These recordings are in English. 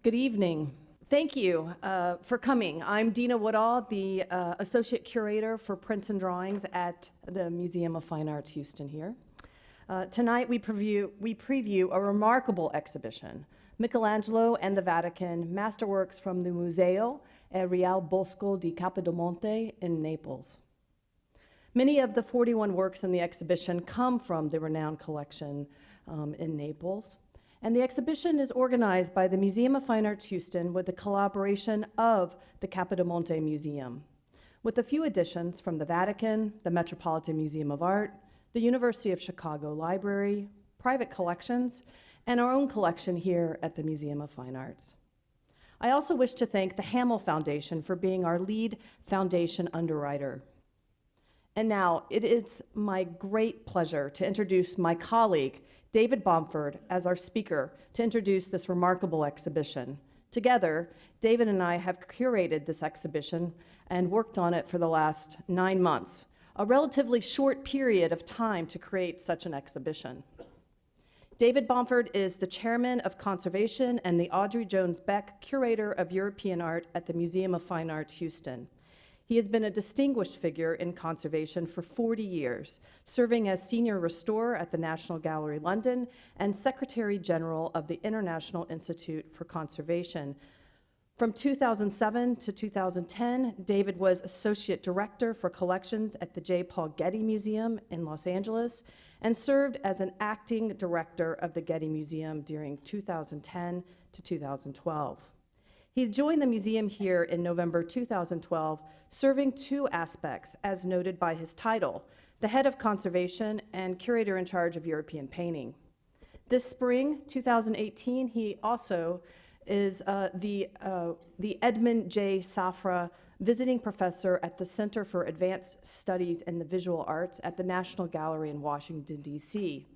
Good evening. Thank you for coming. I'm Deena Woodall, the Associate Curator for Prints and Drawings at the Museum of Fine Arts, Houston here. Tonight we preview a remarkable exhibition, Michelangelo and the Vatican, Masterworks from the Museo at Real Bosco di Capodimonte in Naples. Many of the 41 works in the exhibition come from the renowned collection in Naples. And the exhibition is organized by the Museum of Fine Arts Houston with the collaboration of the Capodimonte Museum, with a few additions from the Vatican, the Metropolitan Museum of Art, the University of Chicago Library, private collections, and our own collection here at the Museum of Fine Arts. I also wish to thank the Hamill Foundation for being our lead foundation underwriter. And now it is my great pleasure to introduce my colleague, David Bomford, as our speaker to introduce this remarkable exhibition. Together, David and I have curated this exhibition and worked on it for the last 9 months, a relatively short period of time to create such an exhibition. David Bomford is the Chairman of Conservation and the Audrey Jones Beck Curator of European Art at the Museum of Fine Arts, Houston. He has been a distinguished figure in conservation for 40 years, serving as Senior Restorer at the National Gallery, London, and Secretary General of the International Institute for Conservation. From 2007 to 2010, David was Associate Director for Collections at the J. Paul Getty Museum in Los Angeles, and served as an Acting Director of the Getty Museum during 2010 to 2012. He joined the museum here in November 2012, serving two aspects, as noted by his title, the Head of Conservation and Curator in charge of European Painting. This spring, 2018, he also is the Edmund J. Safra Visiting Professor at the Center for Advanced Studies in the Visual Arts at the National Gallery in Washington, D.C.,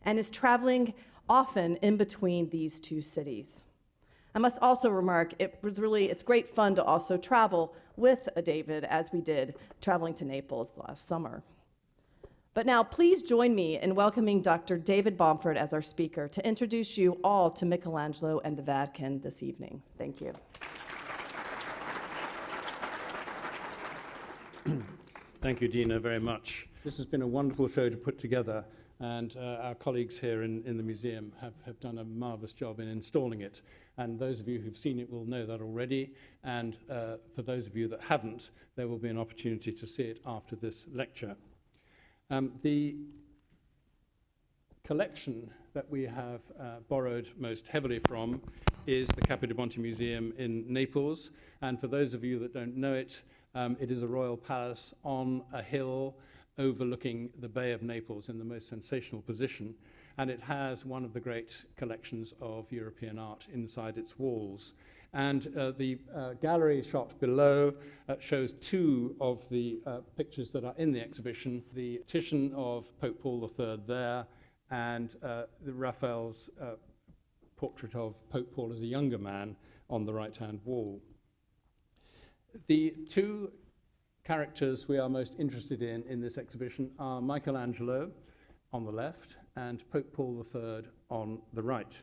and is traveling often in between these two cities. I must also remark, it's great fun to also travel with David, as we did, traveling to Naples last summer. But now, please join me in welcoming Dr. David Bomford as our speaker to introduce you all to Michelangelo and the Vatican this evening. Thank you. Thank you, Deena, very much. This has been a wonderful show to put together, and our colleagues here in the museum have done a marvelous job in installing it. And those of you who've seen it will know that already, and for those of you that haven't, there will be an opportunity to see it after this lecture. The collection that we have borrowed most heavily from is the Capodimonte Museum in Naples, and for those of you that don't know it, it is a royal palace on a hill overlooking the Bay of Naples in the most sensational position, and it has one of the great collections of European art inside its walls. And the gallery shot below shows two of the pictures that are in the exhibition, the Titian of Pope Paul III there, and the Raphael's portrait of Pope Paul as a younger man on the right-hand wall. The two characters we are most interested in this exhibition are Michelangelo on the left and Pope Paul III on the right.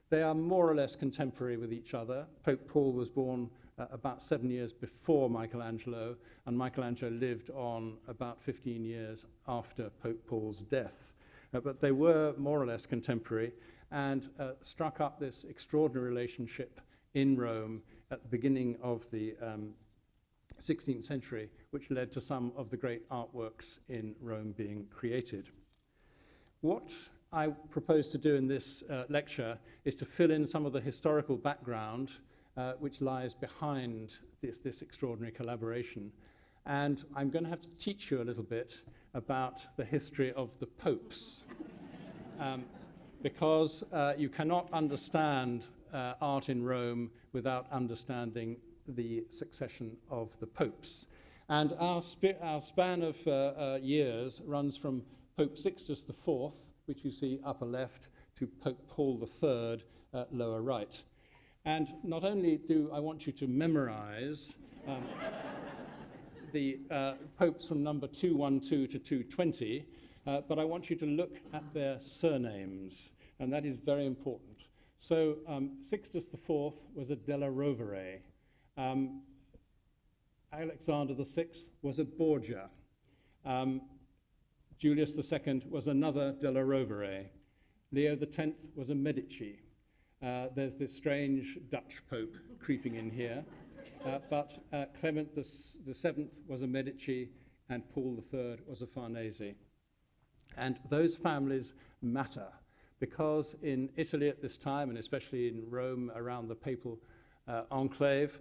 They are more or less contemporary with each other. Pope Paul was born about 7 years before Michelangelo, and Michelangelo lived on about 15 years after Pope Paul's death. But they were more or less contemporary and struck up this extraordinary relationship in Rome at the beginning of the 16th century, which led to some of the great artworks in Rome being created. What I propose to do in this lecture is to fill in some of the historical background which lies behind this extraordinary collaboration. And I'm going to have to teach you a little bit about the history of the popes, because you cannot understand art in Rome without understanding the succession of the popes. And our span of years runs from Pope Sixtus IV, which you see upper left, to Pope Paul III, lower right. And not only do I want you to memorize the popes from number 212 to 220, but I want you to look at their surnames, and that is very important. So Sixtus IV was a della Rovere. Alexander VI was a Borgia. Julius II was another della Rovere. Leo X was a Medici. There's this strange Dutch pope creeping in here. But Clement VII was a Medici, and Paul III was a Farnese. And those families matter, because in Italy at this time, and especially in Rome around the papal enclave,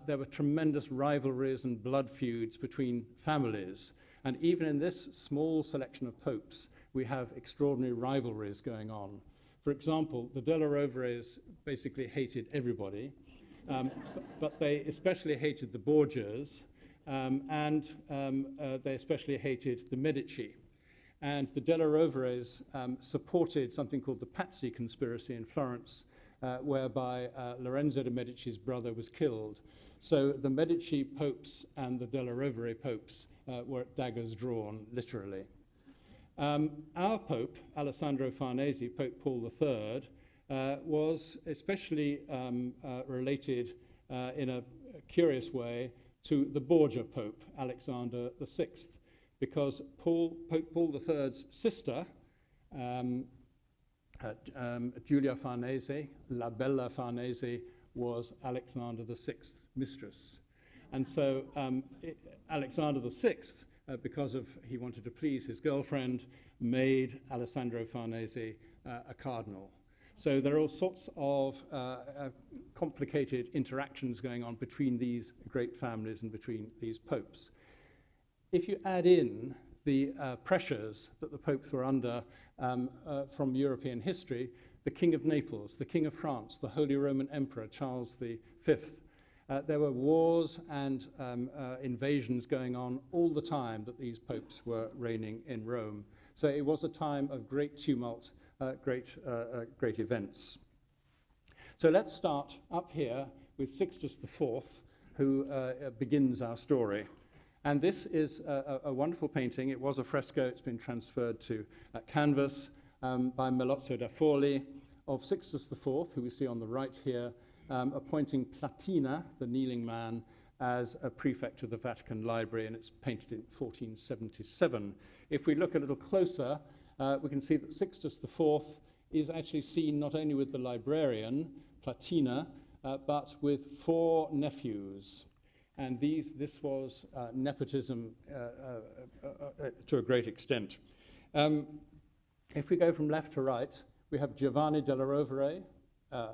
there were tremendous rivalries and blood feuds between families. And even in this small selection of popes, we have extraordinary rivalries going on. For example, the della Roveres basically hated everybody, but they especially hated the Borgias, and they especially hated the Medici. And the della Roveres supported something called the Pazzi conspiracy in Florence, whereby Lorenzo de' Medici's brother was killed. So the Medici popes and the della Rovere popes were at daggers drawn, literally. Our Pope, Alessandro Farnese, Pope Paul III, was especially related in a curious way to the Borgia Pope, Alexander VI, because Pope Paul III's sister, Giulia Farnese, La Bella Farnese, was Alexander VI's mistress. And so Alexander VI, because he wanted to please his girlfriend, made Alessandro Farnese a cardinal. So there are all sorts of complicated interactions going on between these great families and between these popes. If you add in the pressures that the popes were under from European history, the King of Naples, the King of France, the Holy Roman Emperor Charles V, there were wars and invasions going on all the time that these popes were reigning in Rome. So it was a time of great tumult, great events. So let's start up here with Sixtus IV, who begins our story. And this is a wonderful painting. It was a fresco. It's been transferred to canvas by Melozzo da Forli of Sixtus IV, who we see on the right here, appointing Platina, the kneeling man, as a prefect of the Vatican Library, and it's painted in 1477. If we look a little closer, we can see that Sixtus IV is actually seen not only with the librarian, Platina, but with 4 nephews. And this was nepotism to a great extent. If we go from left to right, we have Giovanni della Rovere,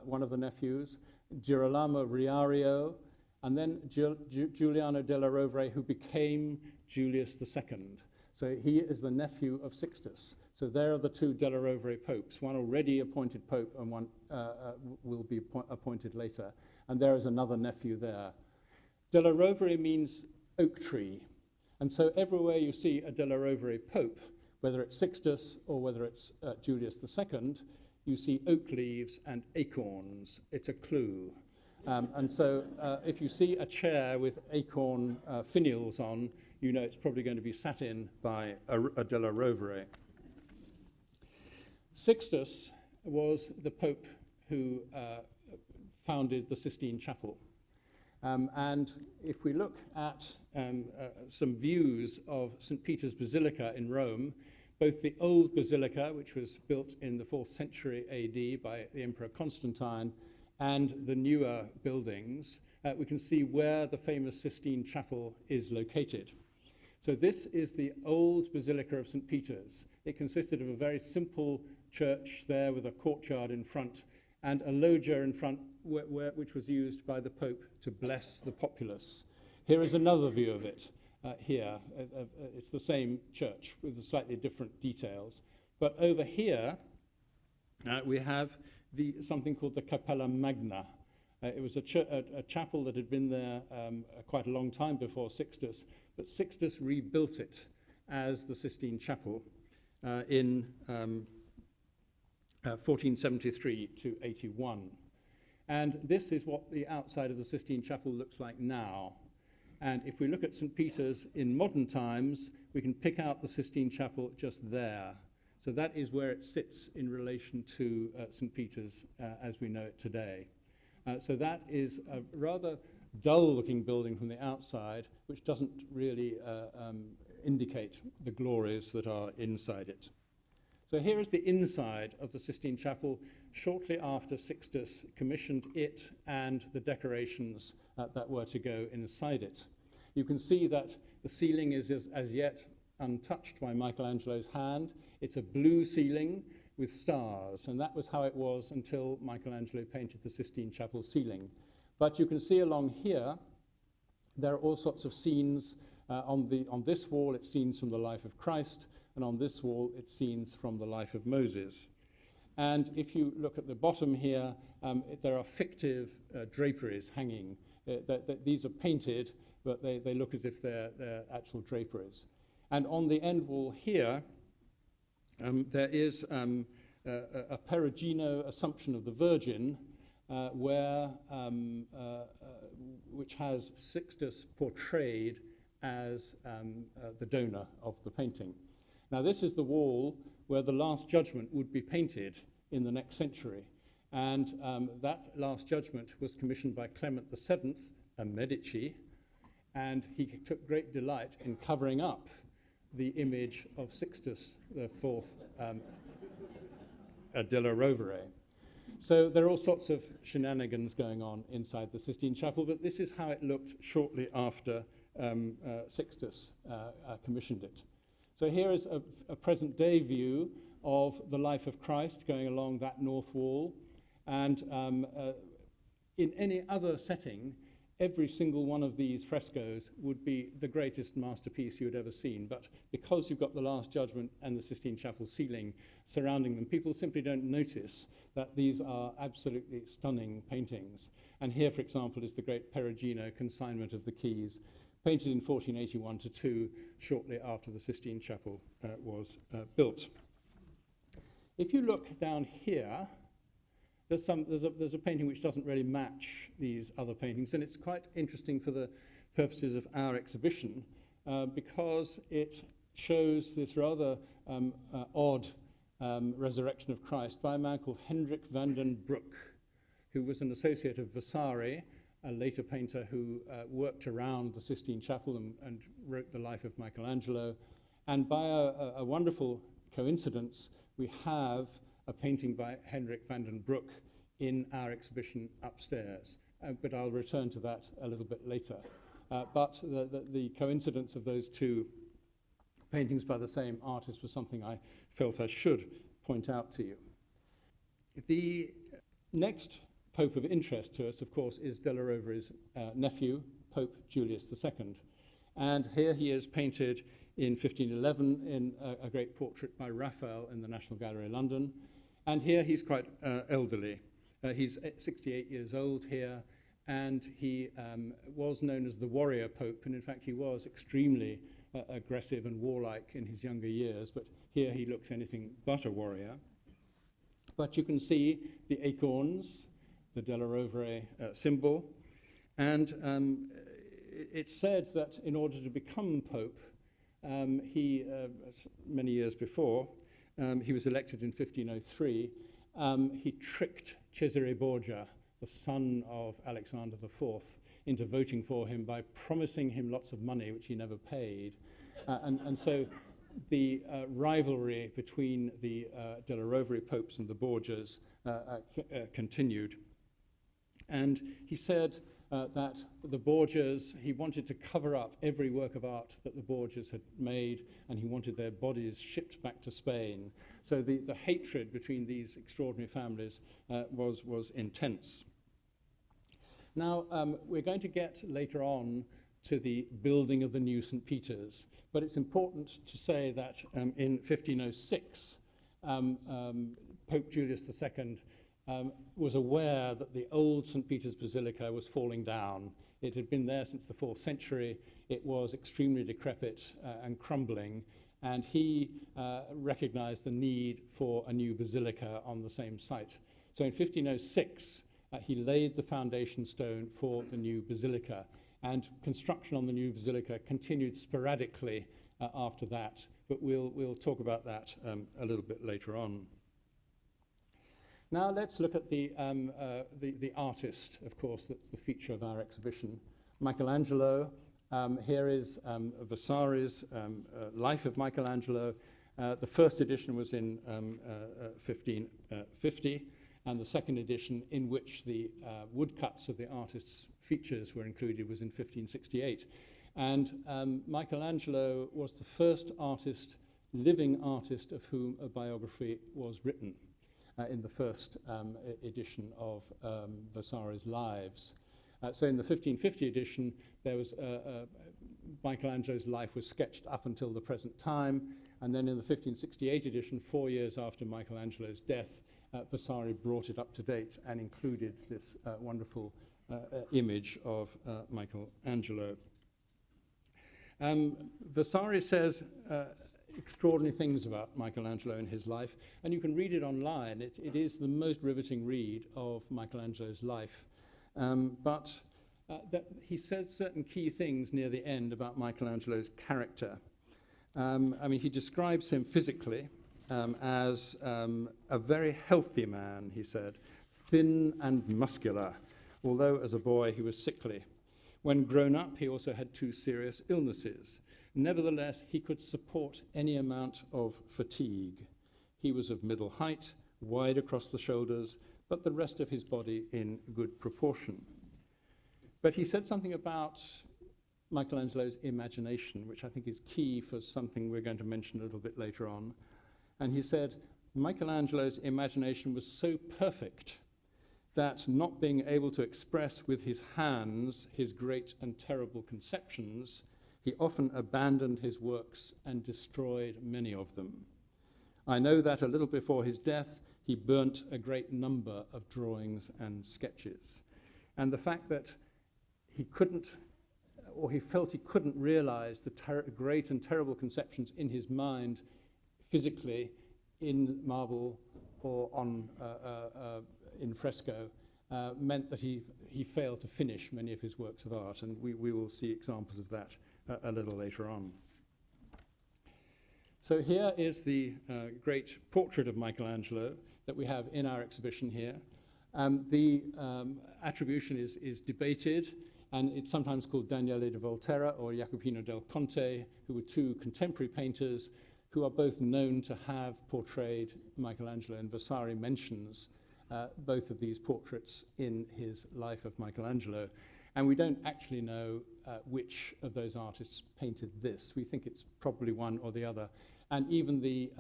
one of the nephews, Girolamo Riario, and then Giuliano della Rovere, who became Julius II. So he is the nephew of Sixtus. So there are the 2 della Rovere popes, one already appointed pope and one will be appointed later. And there is another nephew there. Della Rovere means oak tree. And so everywhere you see a della Rovere pope, whether it's Sixtus or whether it's Julius II, you see oak leaves and acorns. It's a clue. And so if you see a chair with acorn finials on, you know it's probably going to be sat in by a della Rovere. Sixtus was the pope who founded the Sistine Chapel. And if we look at some views of St. Peter's Basilica in Rome, both the old basilica, which was built in the 4th century AD by the Emperor Constantine, and the newer buildings, we can see where the famous Sistine Chapel is located. So this is the old Basilica of St. Peter's. It consisted of a very simple church there with a courtyard in front and a loggia in front which was used by the Pope to bless the populace. Here is another view of it here. It's the same church with the slightly different details. But over here we have something called the Cappella Magna. It was a chapel that had been there quite a long time before Sixtus, but Sixtus rebuilt it as the Sistine Chapel in 1473 to 81. And this is what the outside of the Sistine Chapel looks like now. And if we look at St. Peter's in modern times, we can pick out the Sistine Chapel just there. So that is where it sits in relation to St. Peter's as we know it today. So that is a rather dull-looking building from the outside, which doesn't really indicate the glories that are inside it. So here is the inside of the Sistine Chapel shortly after Sixtus commissioned it and the decorations that were to go inside it. You can see that the ceiling is as yet untouched by Michelangelo's hand. It's a blue ceiling with stars, and that was how it was until Michelangelo painted the Sistine Chapel ceiling. But you can see along here, there are all sorts of scenes. On this wall, it's scenes from the life of Christ, and on this wall, it's scenes from the life of Moses. And if you look at the bottom here, there are fictive draperies hanging. These are painted, but they look as if they're actual draperies. And on the end wall here, there is a Perugino Assumption of the Virgin, which has Sixtus portrayed as the donor of the painting. Now, this is the wall where the Last Judgment would be painted in the next century. And that Last Judgment was commissioned by Clement VII, a Medici, and he took great delight in covering up the image of Sixtus IV della Rovere. So there are all sorts of shenanigans going on inside the Sistine Chapel, but this is how it looked shortly after Sixtus commissioned it. So here is a present-day view of the life of Christ going along that north wall. And in any other setting, every single one of these frescoes would be the greatest masterpiece you had ever seen. But because you've got the Last Judgment and the Sistine Chapel ceiling surrounding them, people simply don't notice that these are absolutely stunning paintings. And here, for example, is the great Perugino Consignment of the Keys, painted in 1481-2, shortly after the Sistine Chapel was built. If you look down here, there's a painting which doesn't really match these other paintings, and it's quite interesting for the purposes of our exhibition because it shows this rather odd resurrection of Christ by a man called Hendrik van den Broek, who was an associate of Vasari, a later painter who worked around the Sistine Chapel and wrote the life of Michelangelo. And by a wonderful coincidence, we have a painting by Hendrik van den Broek in our exhibition upstairs. But I'll return to that a little bit later. But the coincidence of those two paintings by the same artist was something I felt I should point out to you. The next Pope of interest to us, of course, is Della Rovere's nephew, Pope Julius II. And here he is painted in 1511 in a great portrait by Raphael in the National Gallery, London. And here he's quite elderly. He's 68 years old here, and he was known as the warrior pope, and in fact he was extremely aggressive and warlike in his younger years, but here he looks anything but a warrior. But you can see the acorns, the Della Rovere symbol, and it's said that in order to become pope, he, many years before, he was elected in 1503, he tricked Cesare Borgia, the son of Alexander IV, into voting for him by promising him lots of money, which he never paid. And so the rivalry between the Della Rovere popes and the Borgias continued. And he said that the Borgias, he wanted to cover up every work of art that the Borgias had made, and he wanted their bodies shipped back to Spain. So the hatred between these extraordinary families was intense. Now, we're going to get later on to the building of the new St. Peter's, but it's important to say that in 1506, Pope Julius II was aware that the old St. Peter's Basilica was falling down. It had been there since the 4th century. It was extremely decrepit and crumbling, and he recognized the need for a new basilica on the same site. So in 1506, he laid the foundation stone for the new basilica, and construction on the new basilica continued sporadically after that, but we'll talk about that a little bit later on. Now let's look at the artist, of course, that's the feature of our exhibition. Michelangelo. Here is Vasari's Life of Michelangelo. The first edition was in 1550, and the second edition, in which the woodcuts of the artist's features were included, was in 1568. And Michelangelo was the first artist, living artist, of whom a biography was written in the first edition of Vasari's Lives. So in the 1550 edition, there was Michelangelo's life was sketched up until the present time, and then in the 1568 edition, 4 years after Michelangelo's death, Vasari brought it up to date and included this wonderful image of Michelangelo. Vasari says extraordinary things about Michelangelo in his life, and you can read it online. It is the most riveting read of Michelangelo's life. But he said certain key things near the end about Michelangelo's character. I mean, he describes him physically as a very healthy man, he said, thin and muscular, although as a boy he was sickly. When grown up, he also had 2 serious illnesses. Nevertheless, he could support any amount of fatigue. He was of middle height, wide across the shoulders, but the rest of his body in good proportion. But he said something about Michelangelo's imagination, which I think is key for something we're going to mention a little bit later on. And he said Michelangelo's imagination was so perfect that, not being able to express with his hands his great and terrible conceptions, he often abandoned his works and destroyed many of them. I know that a little before his death, he burnt a great number of drawings and sketches. And the fact that he couldn't, or he felt he couldn't realize the great and terrible conceptions in his mind physically in marble or on in fresco, meant that he failed to finish many of his works of art, and we will see examples of that a little later on. So here is the great portrait of Michelangelo that we have in our exhibition here. The attribution is debated, and it's sometimes called Daniele da Volterra or Jacopino del Conte, who were 2 contemporary painters who are both known to have portrayed Michelangelo, and Vasari mentions both of these portraits in his Life of Michelangelo. And we don't actually know which of those artists painted this. We think it's probably one or the other. And even the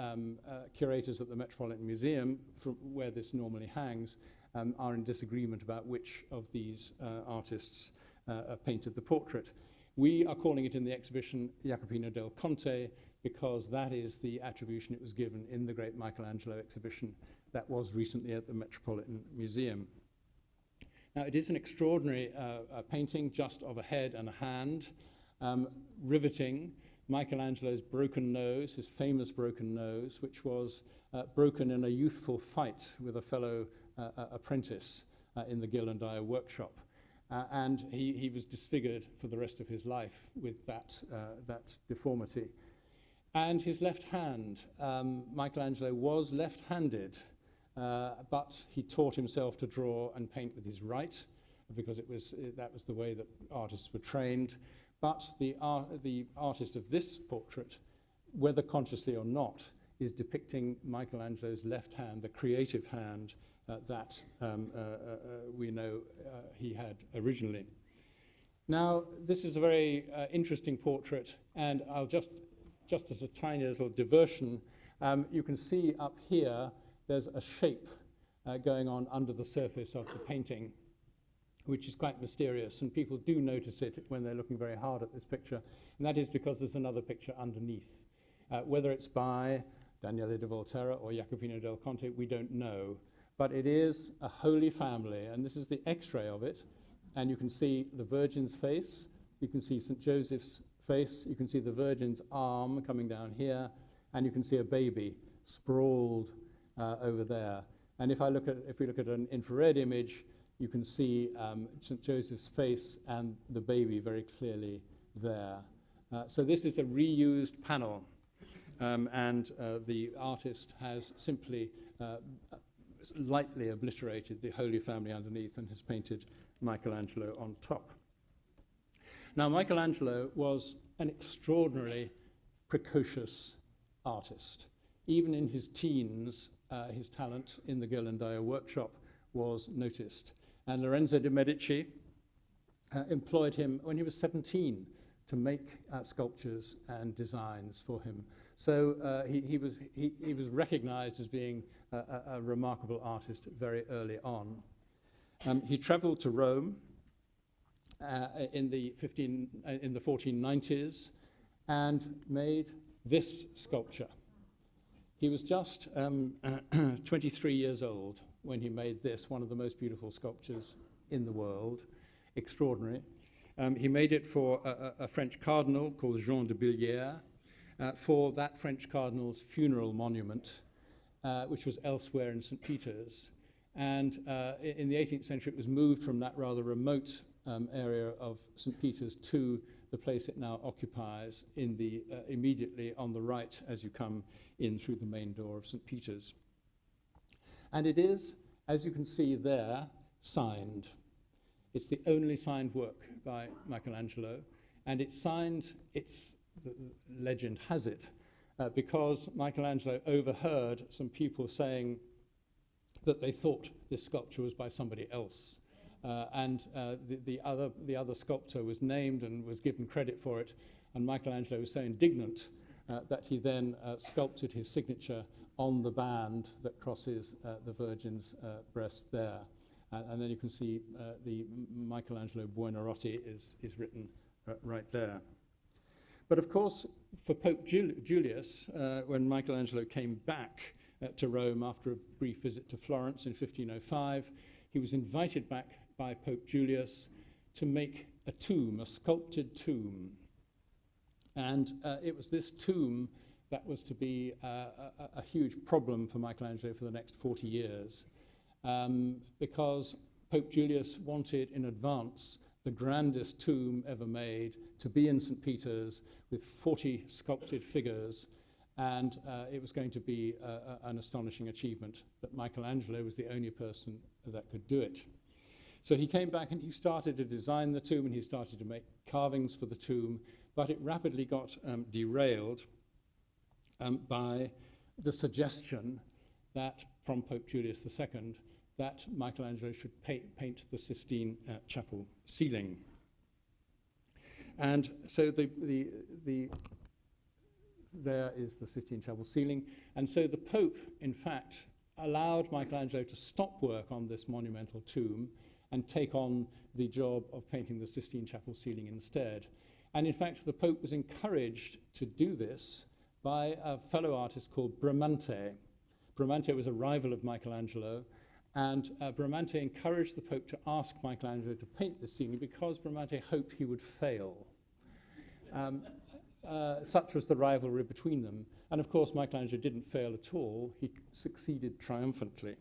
curators at the Metropolitan Museum, from where this normally hangs, are in disagreement about which of these artists painted the portrait. We are calling it in the exhibition Jacopino del Conte because that is the attribution it was given in the great Michelangelo exhibition that was recently at the Metropolitan Museum. Now, it is an extraordinary painting, just of a head and a hand, riveting. Michelangelo's broken nose, his famous broken nose, which was broken in a youthful fight with a fellow apprentice in the Ghirlandaio workshop. And he was disfigured for the rest of his life with that deformity. And his left hand, Michelangelo was left-handed, but he taught himself to draw and paint with his right, because that was the way that artists were trained. But the artist of this portrait, whether consciously or not, is depicting Michelangelo's left hand, the creative hand that we know he had originally. Now, this is a very interesting portrait, and I'll just as a tiny little diversion, you can see up here there's a shape going on under the surface of the painting, which is quite mysterious, and people do notice it when they're looking very hard at this picture, and that is because there's another picture underneath. Whether it's by Daniele da Volterra or Jacopino del Conte, we don't know, but it is a Holy Family, and this is the X-ray of it, and you can see the Virgin's face, you can see St. Joseph's face, you can see the Virgin's arm coming down here, and you can see a baby sprawled over there. And if we look at an infrared image, you can see St. Joseph's face and the baby very clearly there. So this is a reused panel, and the artist has simply lightly obliterated the Holy Family underneath and has painted Michelangelo on top. Now, Michelangelo was an extraordinarily precocious artist. Even in his teens, his talent in the Ghirlandaio workshop was noticed. And Lorenzo de' Medici employed him when he was 17 to make sculptures and designs for him. So he was recognized as being a remarkable artist very early on. He traveled to Rome in the 1490s and made this sculpture. He was just 23 years old when he made this, one of the most beautiful sculptures in the world. Extraordinary. He made it for a French cardinal called Jean de Billière, for that French cardinal's funeral monument, which was elsewhere in St. Peter's. And in the 18th century, it was moved from that rather remote area of St. Peter's to the place it now occupies in the immediately on the right as you come in through the main door of St. Peter's. And it is, as you can see there, signed. It's the only signed work by Michelangelo, and it's signed, the legend has it, because Michelangelo overheard some people saying that they thought this sculpture was by somebody else. The other sculptor was named and was given credit for it, and Michelangelo was so indignant that he then sculpted his signature on the band that crosses the Virgin's breast there. And then you can see the Michelangelo Buonarroti is written right there. But of course, for Pope Julius, when Michelangelo came back to Rome after a brief visit to Florence in 1505, he was invited back by Pope Julius to make a tomb, a sculpted tomb. And it was this tomb that was to be a huge problem for Michelangelo for the next 40 years. Because Pope Julius wanted in advance the grandest tomb ever made to be in St. Peter's with 40 sculpted figures, and it was going to be an astonishing achievement, but Michelangelo was the only person that could do it. So he came back and he started to design the tomb, and he started to make carvings for the tomb, but it rapidly got derailed by the suggestion that from Pope Julius II that Michelangelo should paint the Sistine Chapel ceiling. And so there is the Sistine Chapel ceiling. And so the Pope, in fact, allowed Michelangelo to stop work on this monumental tomb and take on the job of painting the Sistine Chapel ceiling instead. And in fact, the Pope was encouraged to do this by a fellow artist called Bramante. Bramante was a rival of Michelangelo, and Bramante encouraged the Pope to ask Michelangelo to paint the ceiling because Bramante hoped he would fail. Such was the rivalry between them. And of course, Michelangelo didn't fail at all. He succeeded triumphantly.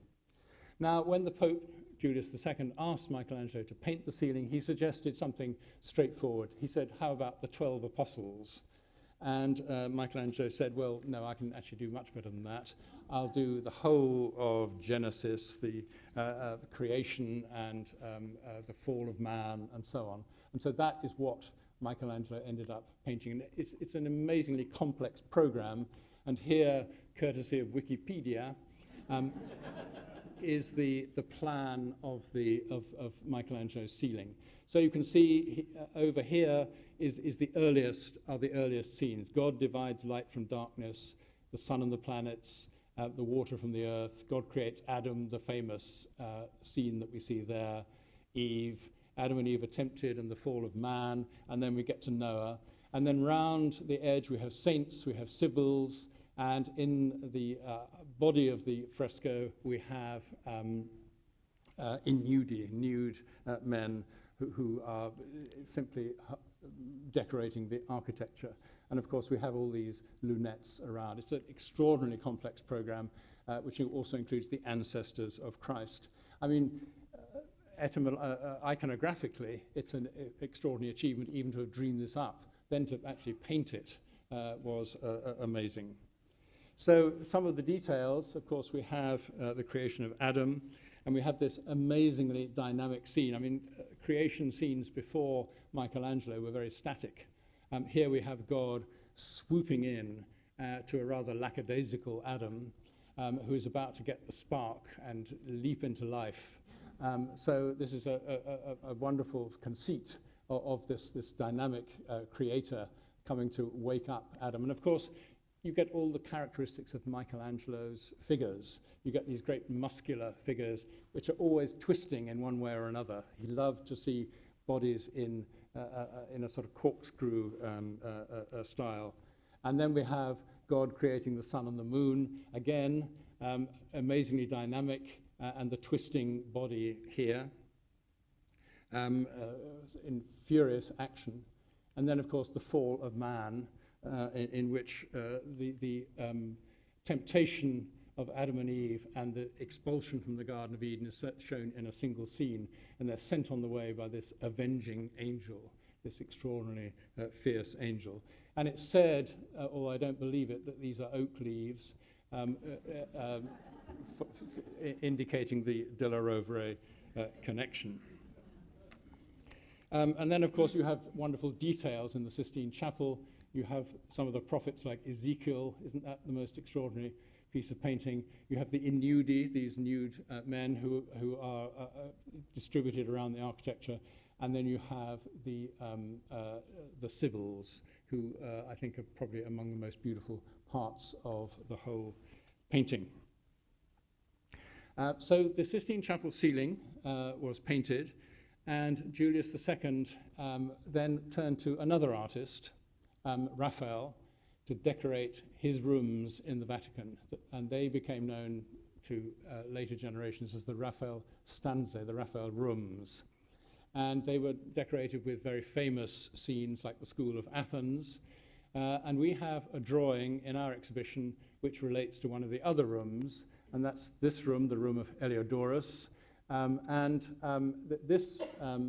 Now, when the Pope, Julius II, asked Michelangelo to paint the ceiling, he suggested something straightforward. He said, how about the 12 apostles? And Michelangelo said, well, no, I can actually do much better than that. I'll do the whole of Genesis, the creation and the fall of man and so on. And so that is what Michelangelo ended up painting. And it's an amazingly complex program. And here, courtesy of Wikipedia, is the plan of Michelangelo's ceiling. So you can see over here is the earliest scenes. God divides light from darkness, the sun and the planets, the water from the earth. God creates Adam, the famous scene that we see there, Eve. Adam and Eve are tempted and the fall of man, and then we get to Noah. And then round the edge we have saints, we have sibyls, and in the body of the fresco we have nude men who are simply decorating the architecture. And of course we have all these lunettes around. It's an extraordinarily complex program, which also includes the ancestors of Christ. I mean, iconographically, it's an extraordinary achievement even to have dreamed this up, then to actually paint it was amazing. So some of the details, of course, we have the creation of Adam, and we have this amazingly dynamic scene. I mean, creation scenes before Michelangelo were very static. Here we have God swooping in to a rather lackadaisical Adam, who is about to get the spark and leap into life. So this is a wonderful conceit of this dynamic creator coming to wake up Adam. And of course, you get all the characteristics of Michelangelo's figures. You get these great muscular figures, which are always twisting in one way or another. He loved to see bodies in a sort of corkscrew style. And then we have God creating the sun and the moon. Again, amazingly dynamic, and the twisting body here in furious action. And then, of course, the fall of man, in which the temptation of Adam and Eve and the expulsion from the Garden of Eden is shown in a single scene, and they're sent on the way by this avenging angel, this extraordinarily fierce angel. And it's said, although I don't believe it, that these are oak leaves, indicating the de la Rovere connection. And then, of course, you have wonderful details in the Sistine Chapel. You have some of the prophets like Ezekiel. Isn't that the most extraordinary piece of painting? You have the inudi, these nude men who are distributed around the architecture. And then you have the Sibyls, who I think are probably among the most beautiful parts of the whole painting. So the Sistine Chapel ceiling was painted, and Julius II then turned to another artist, Raphael, to decorate his rooms in the Vatican. And they became known to later generations as the Raphael stanze, the Raphael rooms. And they were decorated with very famous scenes like the School of Athens. And we have a drawing in our exhibition which relates to one of the other rooms, and that's this room, the room of Heliodorus. This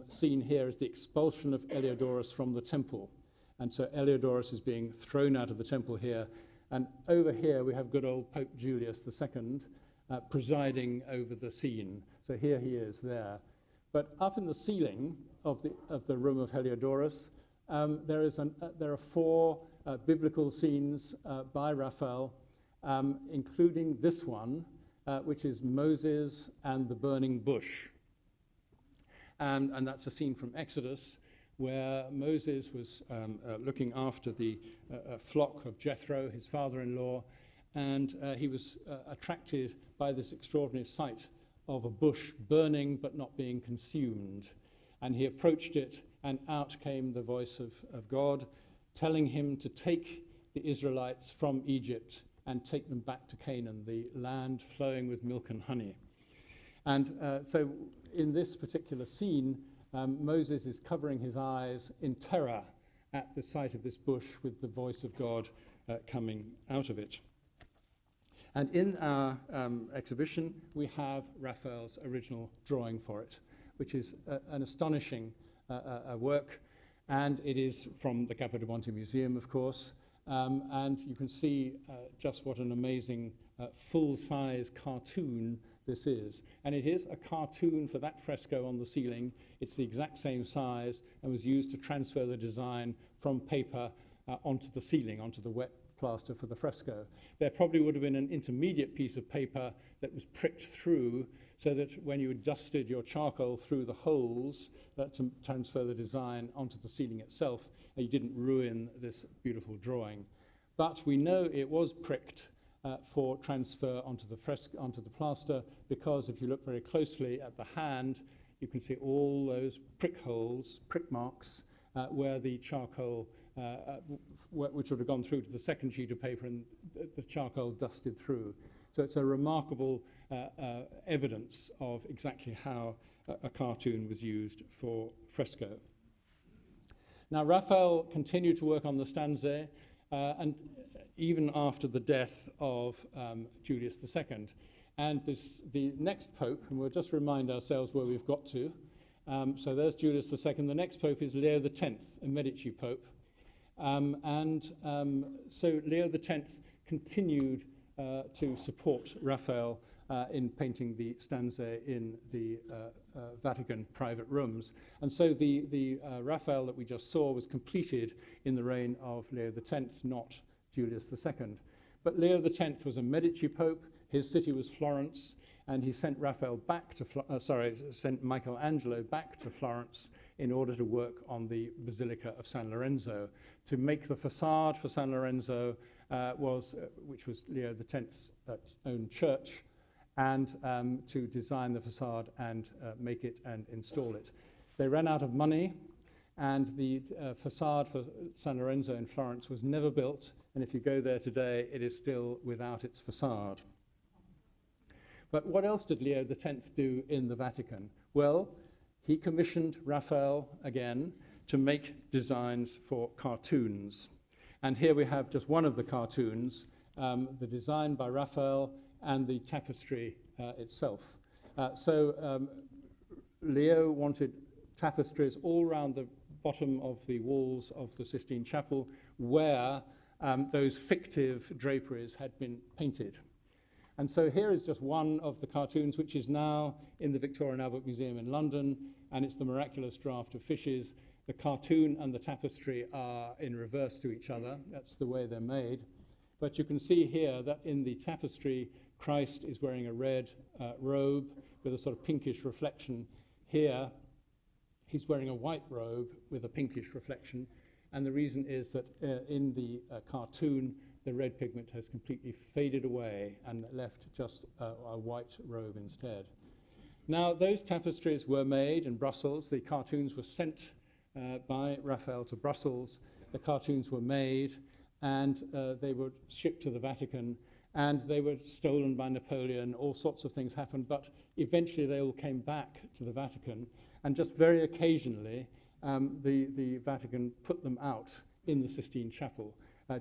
scene here is the expulsion of Heliodorus from the temple. And so Heliodorus is being thrown out of the temple here. And over here we have good old Pope Julius II presiding over the scene. So here he is there. But up in the ceiling of the room of Heliodorus, there are four biblical scenes by Raphael, including this one, which is Moses and the burning bush. And that's a scene from Exodus, where Moses was looking after the flock of Jethro, his father-in-law, and he was attracted by this extraordinary sight of a bush burning but not being consumed. And he approached it, and out came the voice of God, telling him to take the Israelites from Egypt and take them back to Canaan, the land flowing with milk and honey. And so in this particular scene, Moses is covering his eyes in terror at the sight of this bush with the voice of God coming out of it. And in our exhibition, we have Raphael's original drawing for it, which is an astonishing work. And it is from the Capodimonte Museum, of course. And you can see just what an amazing full-size cartoon this is. And it is a cartoon for that fresco on the ceiling. It's the exact same size and was used to transfer the design from paper onto the ceiling, onto the wet plaster for the fresco. There probably would have been an intermediate piece of paper that was pricked through so that when you dusted your charcoal through the holes to transfer the design onto the ceiling itself, you didn't ruin this beautiful drawing. But we know it was pricked for transfer onto the plaster, because if you look very closely at the hand, you can see all those prick holes, prick marks, where the charcoal, which would have gone through to the second sheet of paper, and the charcoal dusted through. So it's a remarkable evidence of exactly how a cartoon was used for fresco. Now, Raphael continued to work on the stanze, and even after the death of Julius II. And the next pope, and we'll just remind ourselves where we've got to. So there's Julius II. The next pope is Leo X, a Medici pope. So Leo X continued to support Raphael in painting the stanze in the Vatican private rooms. And so the Raphael that we just saw was completed in the reign of Leo X, not Julius II. But Leo X was a Medici pope. His city was Florence, and he sent Raphael back to sent Michelangelo back to Florence in order to work on the Basilica of San Lorenzo. To make the facade for San Lorenzo, which was Leo X's own church, and to design the facade and make it and install it. They ran out of money, and the facade for San Lorenzo in Florence was never built, and if you go there today, it is still without its facade. But what else did Leo X do in the Vatican? Well, he commissioned Raphael again to make designs for cartoons. And here we have just one of the cartoons, the design by Raphael and the tapestry itself. Leo wanted tapestries all around the bottom of the walls of the Sistine Chapel where those fictive draperies had been painted. And so here is just one of the cartoons, which is now in the Victoria and Albert Museum in London, and it's the miraculous draft of fishes. The cartoon and the tapestry are in reverse to each other. That's the way they're made. But you can see here that in the tapestry, Christ is wearing a red robe with a sort of pinkish reflection. Here, he's wearing a white robe with a pinkish reflection. And the reason is that in the cartoon, the red pigment has completely faded away and left just a white robe instead. Now, those tapestries were made in Brussels. The cartoons were sent by Raphael to Brussels. The cartoons were made, and they were shipped to the Vatican, and they were stolen by Napoleon. All sorts of things happened, but eventually they all came back to the Vatican, and just very occasionally, the Vatican put them out in the Sistine Chapel,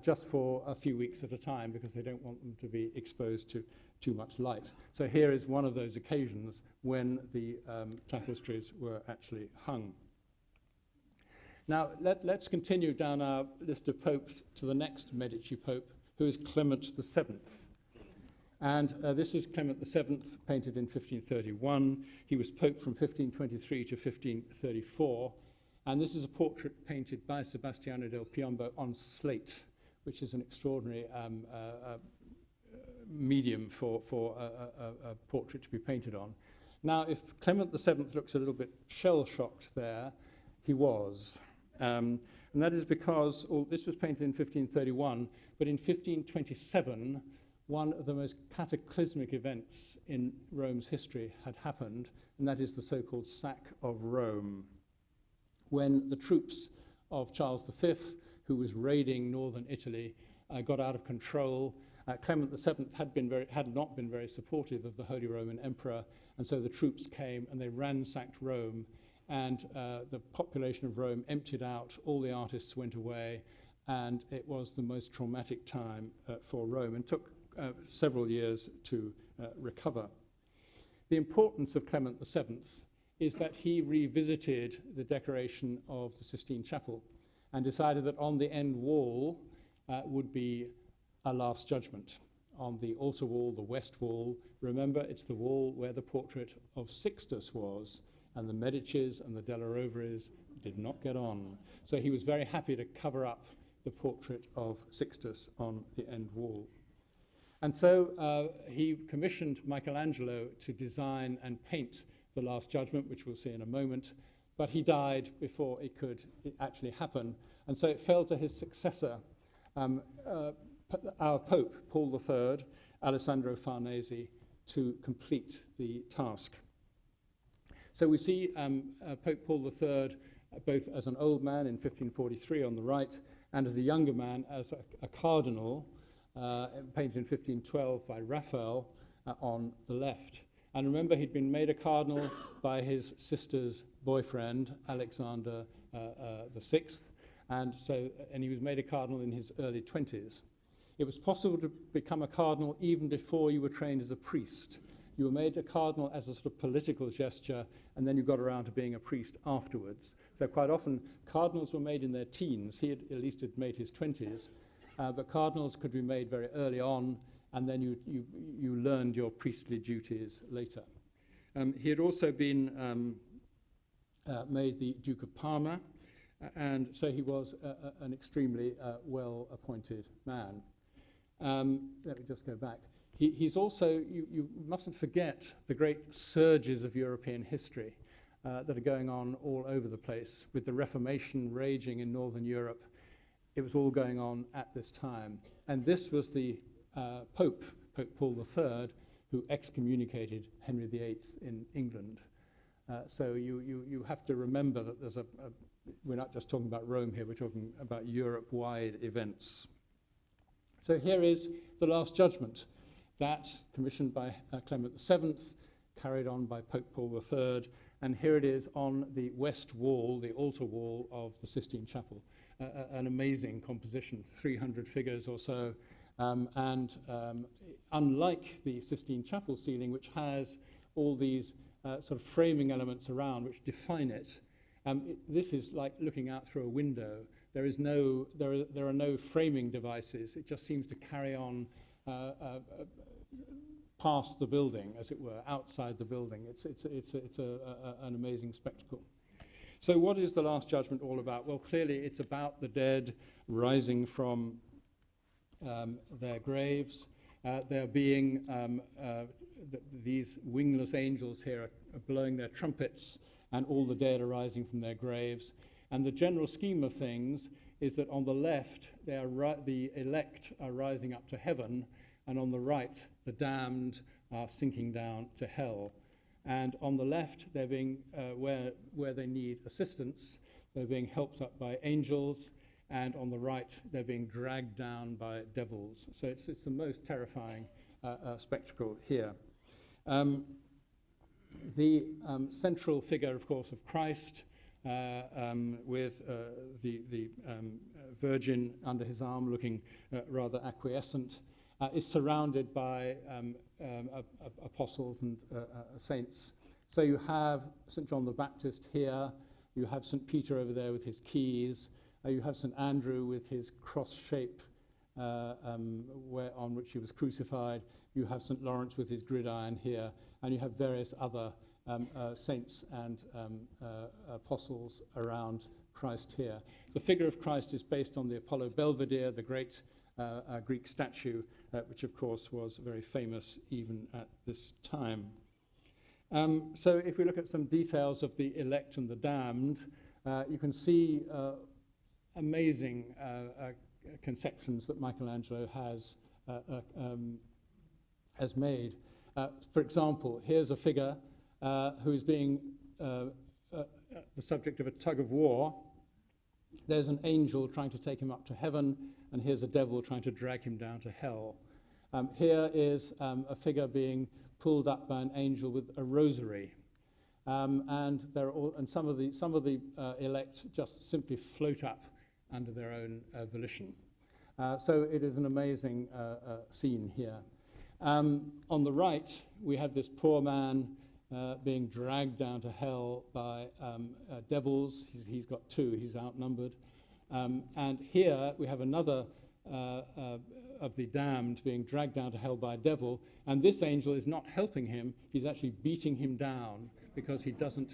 just for a few weeks at a time, because they don't want them to be exposed to too much light. So here is one of those occasions when the tapestries were actually hung. Now, let's continue down our list of popes to the next Medici pope, who is Clement VII. And this is Clement VII, painted in 1531. He was pope from 1523 to 1534. And this is a portrait painted by Sebastiano del Piombo on slate, which is an extraordinary medium for a portrait to be painted on. Now, if Clement VII looks a little bit shell-shocked there, he was. And that is because this was painted in 1531, but in 1527, one of the most cataclysmic events in Rome's history had happened, and that is the so-called sack of Rome, when the troops of Charles V, who was raiding northern Italy, got out of control. Clement VII had not been very supportive of the Holy Roman Emperor, and so the troops came and they ransacked Rome, and the population of Rome emptied out, all the artists went away, and it was the most traumatic time for Rome, and took several years to recover. The importance of Clement VII is that he revisited the decoration of the Sistine Chapel and decided that on the end wall would be a Last Judgment. On the altar wall, the west wall, remember, it's the wall where the portrait of Sixtus was, and the Medicis and the Della Roveres did not get on. So he was very happy to cover up the portrait of Sixtus on the end wall. And so he commissioned Michelangelo to design and paint the Last Judgment, which we'll see in a moment, but he died before it could actually happen. And so it fell to his successor, our Pope, Paul III, Alessandro Farnese, to complete the task. So we see Pope Paul III both as an old man in 1543 on the right, and as a younger man as a cardinal, painted in 1512 by Raphael on the left. And remember, he'd been made a cardinal by his sister's boyfriend, Alexander VI, and he was made a cardinal in his early 20s. It was possible to become a cardinal even before you were trained as a priest. You were made a cardinal as a sort of political gesture, and then you got around to being a priest afterwards. So quite often, cardinals were made in their teens. He at least had made his 20s, but cardinals could be made very early on, and then you learned your priestly duties later. He had also been made the Duke of Parma, and so he was an extremely well-appointed man. Let me just go back. He's also, you mustn't forget the great surges of European history that are going on all over the place. With the Reformation raging in Northern Europe, it was all going on at this time. And this was the Pope Paul III, who excommunicated Henry VIII in England. So you have to remember that there's we're not just talking about Rome here, we're talking about Europe-wide events. So here is the Last Judgment, that commissioned by Clement VII, carried on by Pope Paul III, and here it is on the west wall, the altar wall of the Sistine Chapel. An amazing composition, 300 figures or so, and unlike the Sistine Chapel ceiling, which has all these sort of framing elements around which define it, this is like looking out through a window. There are no framing devices. It just seems to carry on past the building, as it were, outside the building. It's an amazing spectacle. So what is the Last Judgment all about? Well, clearly it's about the dead rising from their graves. They're being, these wingless angels here are blowing their trumpets, and all the dead are rising from their graves. And the general scheme of things is that on the left, the elect are rising up to heaven, and on the right, the damned are sinking down to hell. And on the left, they're being, where they need assistance, they're being helped up by angels, and on the right, they're being dragged down by devils. So it's the most terrifying spectacle here. The central figure, of course, of Christ, with the Virgin under his arm looking rather acquiescent, is surrounded by apostles and saints. So you have St. John the Baptist here, you have St. Peter over there with his keys, you have St. Andrew with his cross shape on which he was crucified, you have St. Lawrence with his gridiron here, and you have various other saints and apostles around Christ here. The figure of Christ is based on the Apollo Belvedere, the great Greek statue, which of course was very famous even at this time. So if we look at some details of the elect and the damned, you can see amazing conceptions that Michelangelo has made. For example, here's a figure who's being the subject of a tug of war. There's an angel trying to take him up to heaven, and here's a devil trying to drag him down to hell. Here is a figure being pulled up by an angel with a rosary, and some of the elect just simply float up under their own volition. So it is an amazing scene here. On the right, we have this poor man being dragged down to hell by devils. He's got two, he's outnumbered. And here we have another of the damned being dragged down to hell by a devil, and this angel is not helping him, he's actually beating him down because he doesn't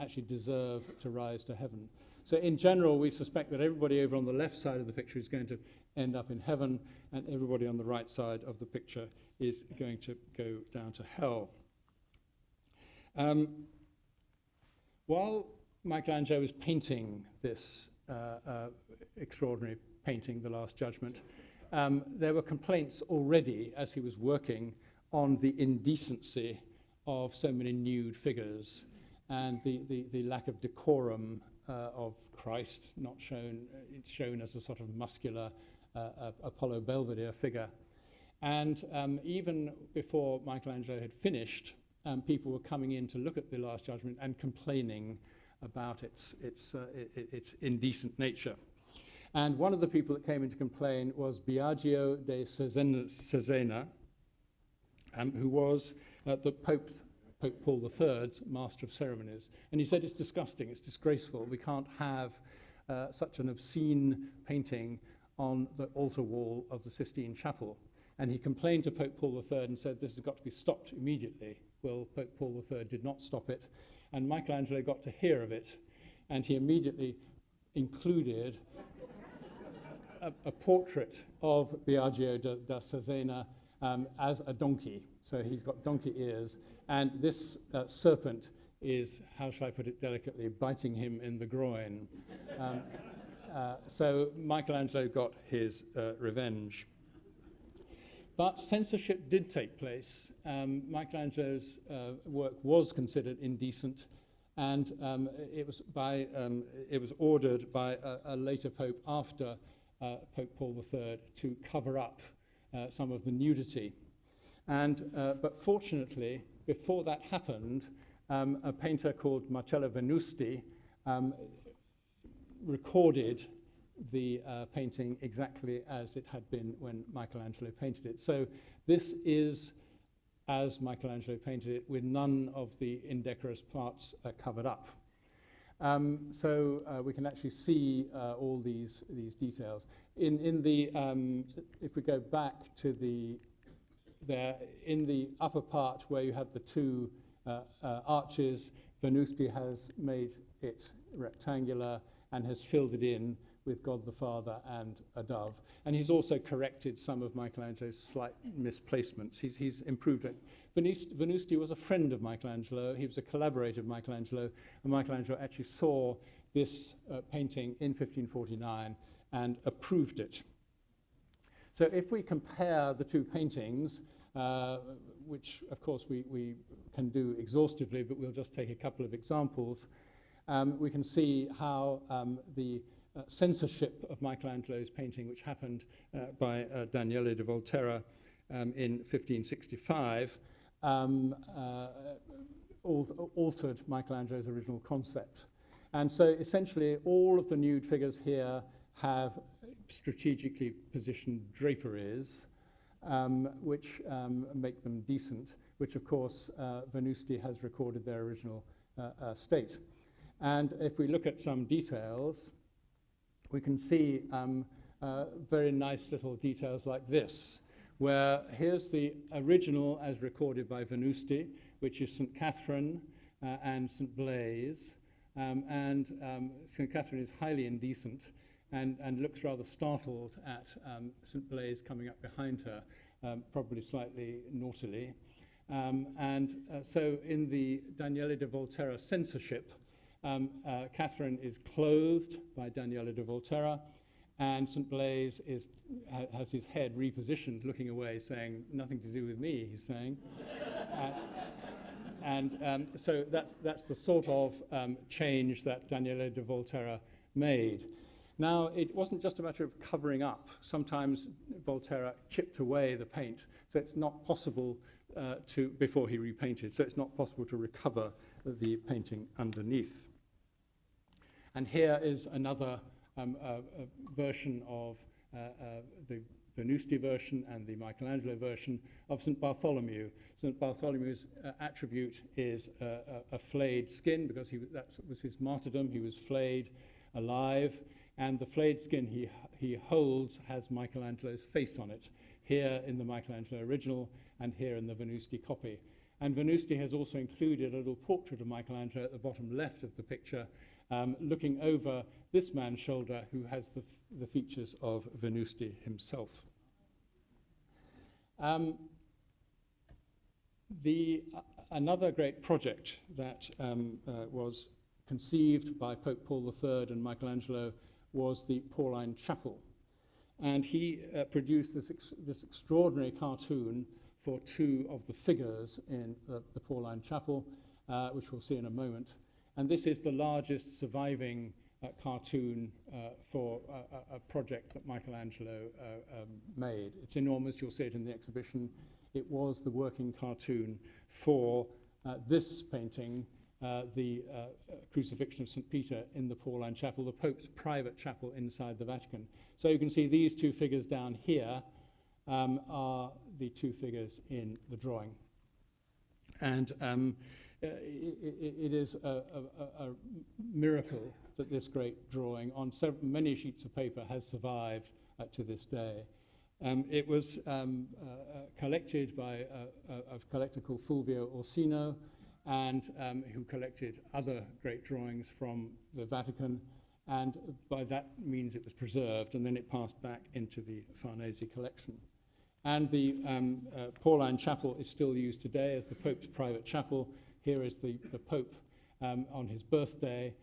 actually deserve to rise to heaven. So in general, we suspect that everybody over on the left side of the picture is going to end up in heaven, and everybody on the right side of the picture is going to go down to hell. While Michelangelo was painting this extraordinary painting, The Last Judgment, there were complaints already as he was working on the indecency of so many nude figures and the lack of decorum of Christ, not shown, it's shown as a sort of muscular Apollo Belvedere figure. And even before Michelangelo had finished, people were coming in to look at The Last Judgment and complaining about its indecent nature. And one of the people that came in to complain was Biagio de Cesena, who was Pope Paul III's Master of Ceremonies. And he said, it's disgusting, it's disgraceful. We can't have such an obscene painting on the altar wall of the Sistine Chapel. And he complained to Pope Paul III and said, this has got to be stopped immediately. Well, Pope Paul III did not stop it. And Michelangelo got to hear of it. And he immediately included a portrait of Biagio da Cesena as a donkey. So he's got donkey ears. And this serpent is, how shall I put it delicately, biting him in the groin. So Michelangelo got his revenge. But censorship did take place. Michelangelo's work was considered indecent, and it was ordered by a later pope after Pope Paul III to cover up some of the nudity. But fortunately, before that happened, a painter called Marcello Venusti recorded the painting exactly as it had been when Michelangelo painted it. So this is as Michelangelo painted it, with none of the indecorous parts covered up. So we can actually see all these details. If we go back to in the upper part where you have the two arches, Venusti has made it rectangular and has filled it in with God the Father and a dove. And he's also corrected some of Michelangelo's slight misplacements. He's improved it. Venusti was a friend of Michelangelo. He was a collaborator of Michelangelo. And Michelangelo actually saw this painting in 1549 and approved it. So if we compare the two paintings, which of course we can do exhaustively, but we'll just take a couple of examples, we can see how the censorship of Michelangelo's painting, which happened by Daniele da Volterra in 1565, altered Michelangelo's original concept. And so essentially all of the nude figures here have strategically positioned draperies, which make them decent, which of course Venusti has recorded their original state. And if we look at some details, we can see very nice little details like this, where here's the original as recorded by Venusti, which is St. Catherine and St. Blaise. St. Catherine is highly indecent and looks rather startled at St. Blaise coming up behind her, probably slightly naughtily. So in the Daniele da Volterra censorship, Catherine is clothed by Daniele da Volterra, and St. Blaise has his head repositioned, looking away, saying, "Nothing to do with me," he's saying. So that's the sort of change that Daniele da Volterra made. Now, it wasn't just a matter of covering up. Sometimes Volterra chipped away the paint, so it's not possible before he repainted, so it's not possible to recover the painting underneath. And here is another version of the Venusti version and the Michelangelo version of St. Bartholomew. St. Bartholomew's attribute is a flayed skin, because that was his martyrdom. He was flayed alive, and the flayed skin he holds has Michelangelo's face on it, here in the Michelangelo original and here in the Venusti copy. And Venusti has also included a little portrait of Michelangelo at the bottom left of the picture, looking over this man's shoulder, who has the features of Venusti himself. Another great project that was conceived by Pope Paul III and Michelangelo was the Pauline Chapel. And he produced this extraordinary cartoon for two of the figures in the Pauline Chapel, which we'll see in a moment. And this is the largest surviving cartoon for a project that Michelangelo made. It's enormous. You'll see it in the exhibition. It was the working cartoon for this painting, the Crucifixion of St. Peter in the Pauline Chapel, the Pope's private chapel inside the Vatican. So you can see these two figures down here are the two figures in the drawing. And it is a miracle that this great drawing on many sheets of paper has survived to this day. It was collected by a collector called Fulvio Orsino, and who collected other great drawings from the Vatican, and by that means it was preserved, and then it passed back into the Farnese collection. And the Pauline Chapel is still used today as the Pope's private chapel. Here is the Pope on his birthday,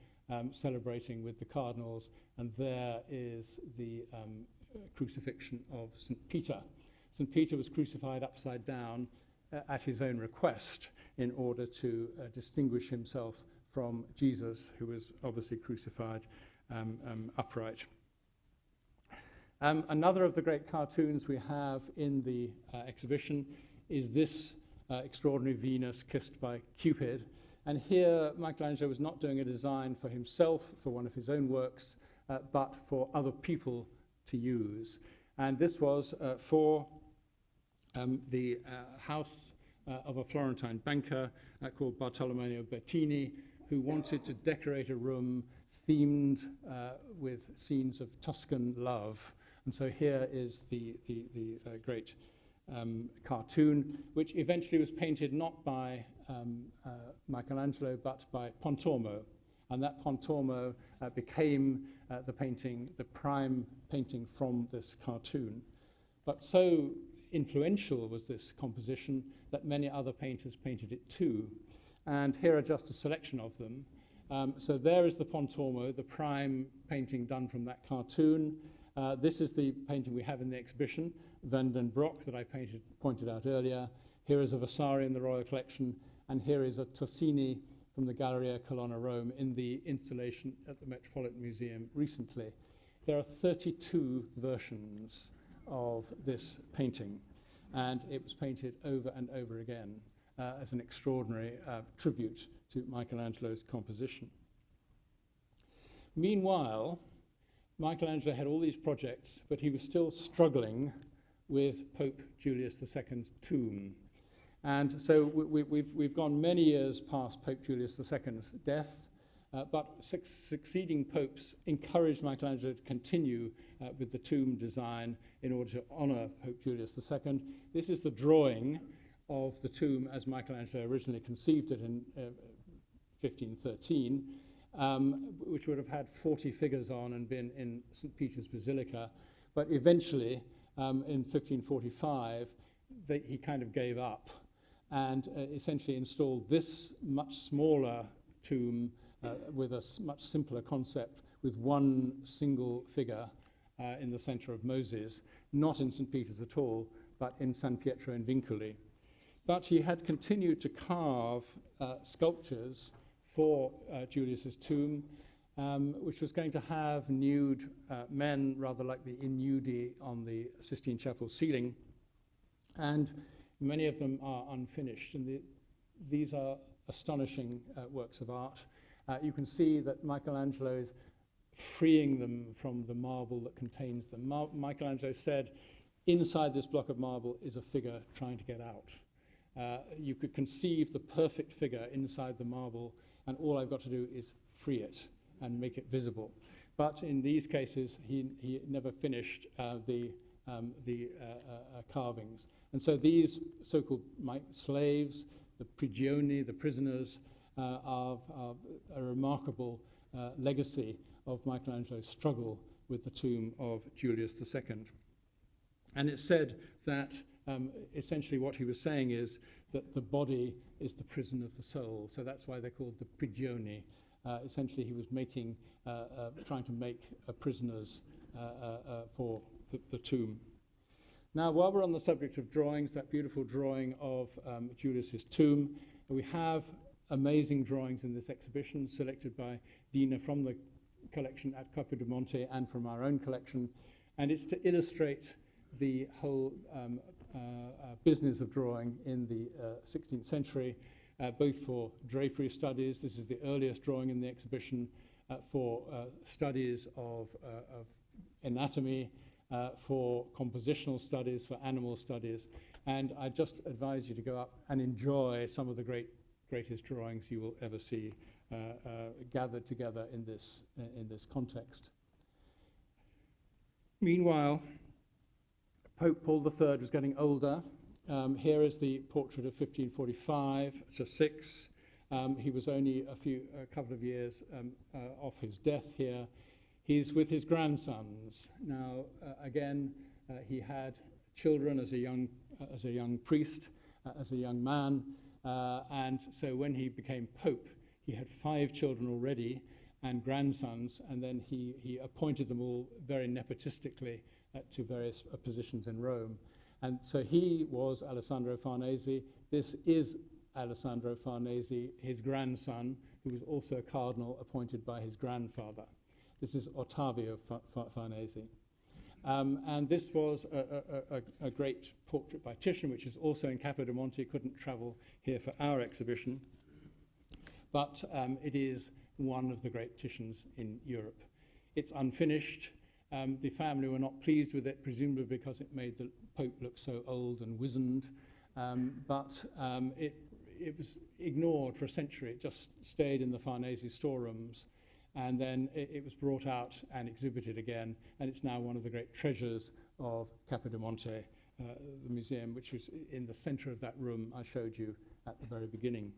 celebrating with the cardinals, and there is the crucifixion of St. Peter. St. Peter was crucified upside down at his own request in order to distinguish himself from Jesus, who was obviously crucified upright. Another of the great cartoons we have in the exhibition is this extraordinary Venus kissed by Cupid. And here Michelangelo was not doing a design for himself, for one of his own works, but for other people to use. And this was for the house of a Florentine banker called Bartolomeo Bettini, who wanted to decorate a room themed with scenes of Tuscan love. And so here is the great cartoon, which eventually was painted not by Michelangelo, but by Pontormo. And that Pontormo became the painting, the prime painting from this cartoon. But so influential was this composition that many other painters painted it too. And here are just a selection of them. So there is the Pontormo, the prime painting done from that cartoon. This is the painting we have in the exhibition, Van den Broek, that I pointed out earlier. Here is a Vasari in the Royal Collection, and here is a Torsini from the Galleria Colonna Rome in the installation at the Metropolitan Museum recently. There are 32 versions of this painting, and it was painted over and over again as an extraordinary tribute to Michelangelo's composition. Meanwhile, Michelangelo had all these projects, but he was still struggling with Pope Julius II's tomb. And so we've gone many years past Pope Julius II's death, but succeeding popes encouraged Michelangelo to continue with the tomb design in order to honor Pope Julius II. This is the drawing of the tomb as Michelangelo originally conceived it in 1513, which would have had 40 figures on and been in St. Peter's Basilica. But eventually, in 1545, he kind of gave up and essentially installed this much smaller tomb with a much simpler concept, with one single figure in the center of Moses, not in St. Peter's at all, but in San Pietro in Vincoli. But he had continued to carve sculptures for Julius's tomb, which was going to have nude men, rather like the Ignudi on the Sistine Chapel ceiling. And many of them are unfinished, and these are astonishing works of art. You can see that Michelangelo is freeing them from the marble that contains them. Michelangelo said, inside this block of marble is a figure trying to get out. You could conceive the perfect figure inside the marble, and all I've got to do is free it and make it visible. But in these cases, he never finished the carvings. And so these so-called slaves, the prigioni, the prisoners, are a remarkable legacy of Michelangelo's struggle with the tomb of Julius II. And it's said that essentially what he was saying is that the body is the prison of the soul. So that's why they're called the prigioni. Essentially, he was trying to make prisoners for the tomb. Now, while we're on the subject of drawings, that beautiful drawing of Julius's tomb, we have amazing drawings in this exhibition selected by Deena from the collection at Capodimonte and from our own collection. And it's to illustrate the whole business of drawing in the 16th century, both for drapery studies. This is the earliest drawing in the exhibition, for studies of anatomy, for compositional studies, for animal studies, and I just advise you to go up and enjoy some of the greatest drawings you will ever see gathered together in this context. Meanwhile, Pope Paul III was getting older. Here is the portrait of 1545 to 6. He was only a couple of years off his death here. He's with his grandsons. Now, again, he had children as a young priest, as a young man, and so when he became Pope, he had 5 children already and grandsons, and then he appointed them all very nepotistically to various positions in Rome. And so he was Alessandro Farnese. This is Alessandro Farnese, his grandson, who was also a cardinal appointed by his grandfather. This is Ottavio Farnese. And this was a great portrait by Titian, which is also in Capodimonte, couldn't travel here for our exhibition. But it is one of the great Titians in Europe. It's unfinished. The family were not pleased with it, presumably because it made the Pope look so old and wizened. But it was ignored for a century. It just stayed in the Farnese storerooms. And then it was brought out and exhibited again. And it's now one of the great treasures of Capodimonte, the museum, which was in the center of that room I showed you at the very beginning.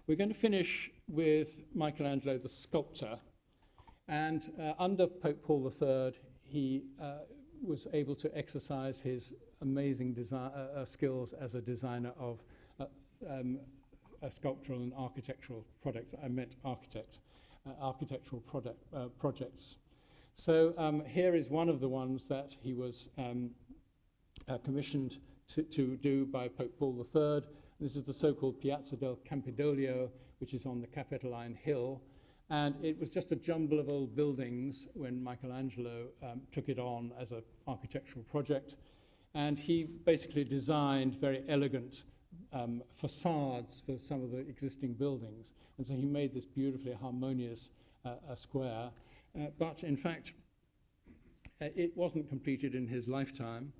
We're going to finish with Michelangelo, the sculptor. And under Pope Paul III, he was able to exercise his amazing skills as a designer of sculptural and architectural products. I meant architectural projects. So here is one of the ones that he was commissioned to do by Pope Paul III. This is the so-called Piazza del Campidoglio, which is on the Capitoline Hill. And it was just a jumble of old buildings when Michelangelo took it on as an architectural project. And he basically designed very elegant facades for some of the existing buildings. And so he made this beautifully harmonious square. But in fact, it wasn't completed in his lifetime.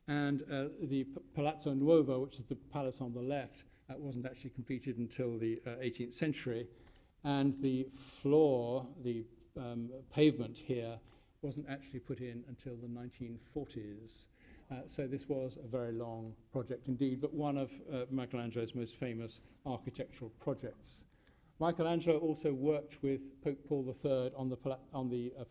And the Palazzo Nuovo, which is the palace on the left, wasn't actually completed until the 18th century. And the floor, the pavement here, wasn't actually put in until the 1940s. So this was a very long project indeed, but one of Michelangelo's most famous architectural projects. Michelangelo also worked with Pope Paul III on the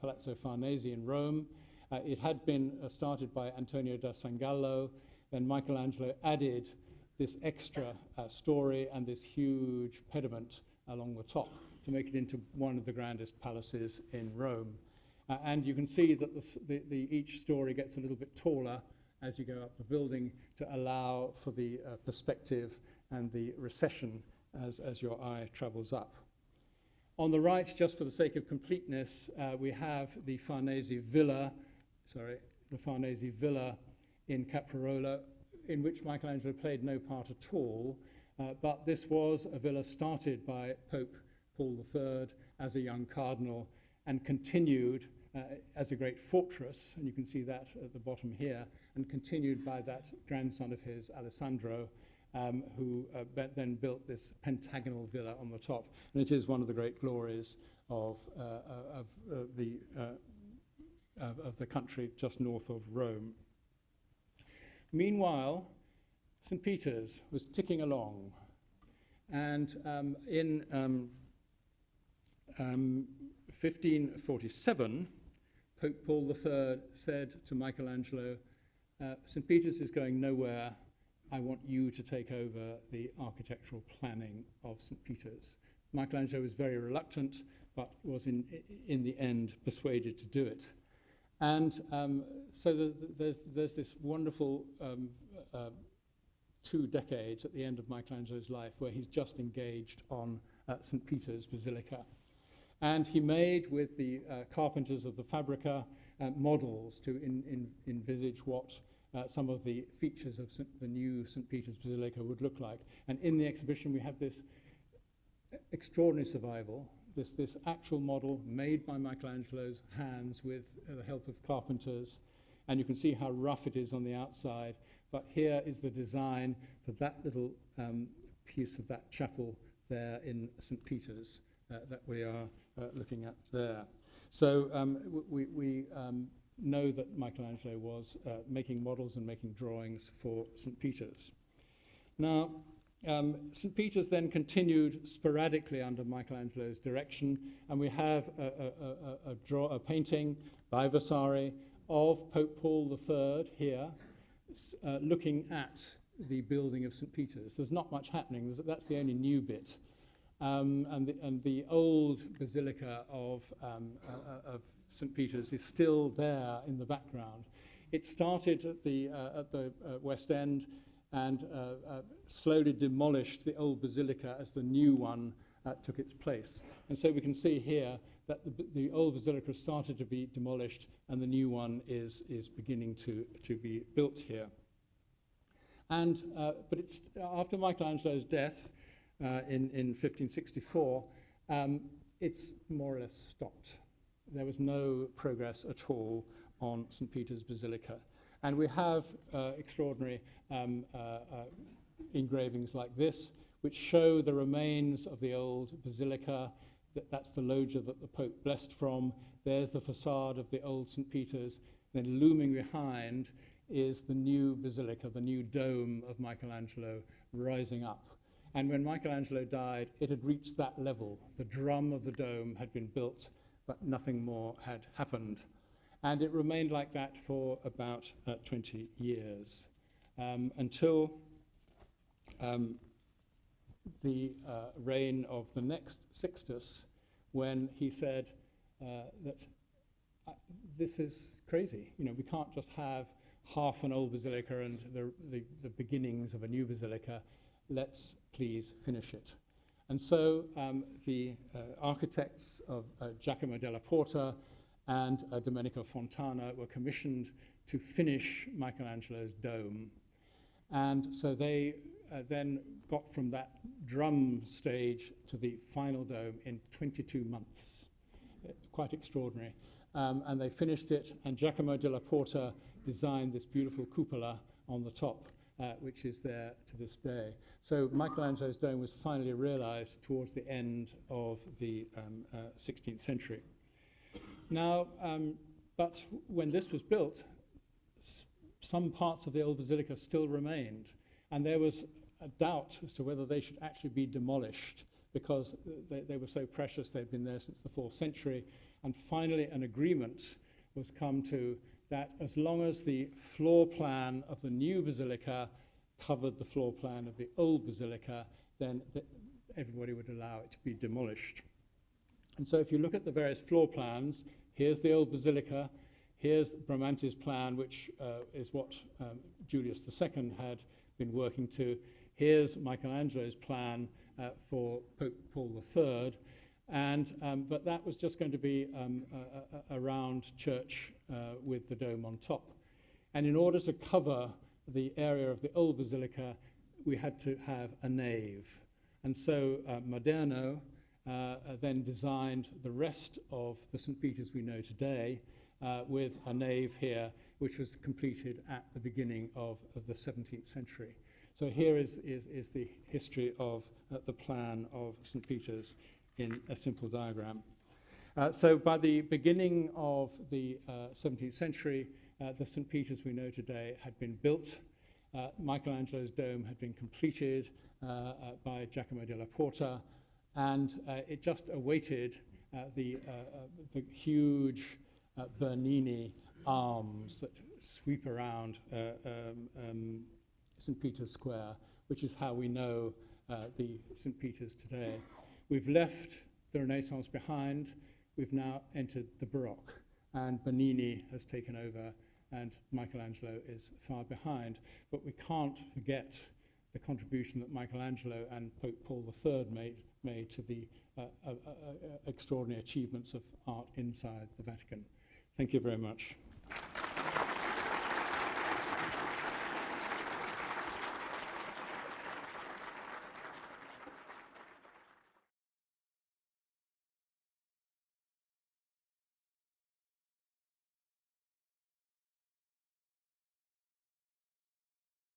Palazzo Farnese in Rome. It had been started by Antonio da Sangallo. Then Michelangelo added this extra story and this huge pediment along the top to make it into one of the grandest palaces in Rome. And you can see that each story gets a little bit taller as you go up the building to allow for the perspective and the recession as your eye travels up. On the right, just for the sake of completeness, we have the Farnese Villa in Caprarola, in which Michelangelo played no part at all, but this was a villa started by Pope Paul III as a young cardinal and continued as a great fortress, and you can see that at the bottom here, and continued by that grandson of his, Alessandro, who then built this pentagonal villa on the top. And it is one of the great glories of the country just north of Rome. Meanwhile, St. Peter's was ticking along. And in 1547, Pope Paul III said to Michelangelo, St. Peter's is going nowhere. I want you to take over the architectural planning of St. Peter's. Michelangelo was very reluctant, but was in the end persuaded to do it. And so there's this wonderful 2 decades at the end of Michelangelo's life where he's just engaged on St. Peter's Basilica. And he made, with the carpenters of the Fabrica, models to envisage what some of the features of the new St. Peter's Basilica would look like. And in the exhibition, we have this extraordinary survival. this actual model made by Michelangelo's hands with the help of carpenters. And you can see how rough it is on the outside. But here is the design for that little piece of that chapel there in St. Peter's that we are looking at there. So we know that Michelangelo was making models and making drawings for St. Peter's. Now, St. Peter's then continued sporadically under Michelangelo's direction, and we have a painting by Vasari of Pope Paul III here, looking at the building of St. Peter's. There's not much happening. That's the only new bit. And the old Basilica of St. Peter's is still there in the background. It started at the West End and slowly demolished the old Basilica as the new one took its place. And so we can see here that the old Basilica started to be demolished and the new one is beginning to be built here. And, but it's after Michelangelo's death in 1564, it's more or less stopped. There was no progress at all on St. Peter's Basilica. And we have extraordinary engravings like this, which show the remains of the old Basilica. That's the loggia that the Pope blessed from. There's the facade of the old St. Peter's. Then looming behind is the new Basilica, the new dome of Michelangelo rising up. And when Michelangelo died, it had reached that level. The drum of the dome had been built, but nothing more had happened. And it remained like that for about 20 years, until the reign of the next Sixtus, when he said that this is crazy. You know, we can't just have half an old basilica and the beginnings of a new basilica. Let's please finish it. And so the architects of Giacomo della Porta and Domenico Fontana were commissioned to finish Michelangelo's dome. And so they then got from that drum stage to the final dome in 22 months. Quite extraordinary. And they finished it, and Giacomo della Porta designed this beautiful cupola on the top, which is there to this day. So Michelangelo's dome was finally realized towards the end of the 16th century. Now, but when this was built, some parts of the old basilica still remained, and there was a doubt as to whether they should actually be demolished because they were so precious. They'd been there since the 4th century, and finally an agreement was come to that as long as the floor plan of the new basilica covered the floor plan of the old basilica, then everybody would allow it to be demolished. And so if you look at the various floor plans, here's the old basilica, here's Bramante's plan, which is what Julius II had been working to. Here's Michelangelo's plan for Pope Paul III, and but that was just going to be a round church with the dome on top. And in order to cover the area of the old basilica, we had to have a nave. And so Moderno then designed the rest of the St. Peter's we know today with a nave here, which was completed at the beginning of the 17th century. So here is the history of the plan of St. Peter's in a simple diagram. So by the beginning of the 17th century, the St. Peter's we know today had been built. Michelangelo's dome had been completed by Giacomo della Porta, and it just awaited the huge Bernini arms that sweep around St. Peter's Square, which is how we know the St. Peter's today. We've left the Renaissance behind. We've now entered the Baroque, and Bernini has taken over, and Michelangelo is far behind. But we can't forget the contribution that Michelangelo and Pope Paul III made to the extraordinary achievements of art inside the Vatican. Thank you very much.